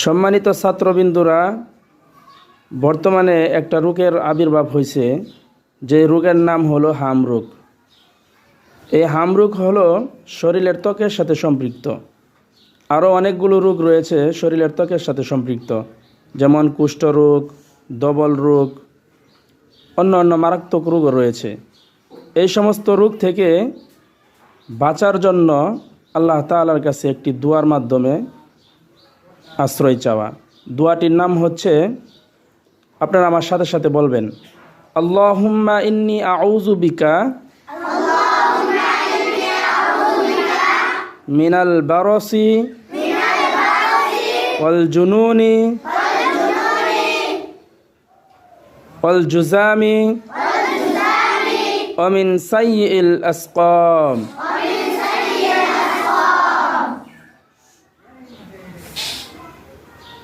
সম্মানিত ছাত্রবিন্দুরা, বর্তমানে একটা রোগের আবির্ভাব হয়েছে, যে রোগের নাম হলো হামরোগ। এই হামরোগ হলো শরীরের ত্বকের সাথে সম্পৃক্ত। আরও অনেকগুলো রোগ রয়েছে শরীরের ত্বকের সাথে সম্পৃক্ত, যেমন কুষ্ঠরোগ, দবল রোগ, অন্য মারাত্মক রোগও রয়েছে। এই সমস্ত রোগ থেকে বাঁচার জন্য আল্লাহ তাআলার কাছে একটি দোয়ার মাধ্যমে আশ্রয় চাওয়া। দোয়াটির নাম হচ্ছে, আপনারা আমার সাথে সাথে বলবেন, আল্লাহুম্মা ইন্নী আউযু বিকা মিনাল বারসি ওয়াল জুনুনি ওয়াল জুজামি ওয়া মিন সাইয়্যিল আসকাম।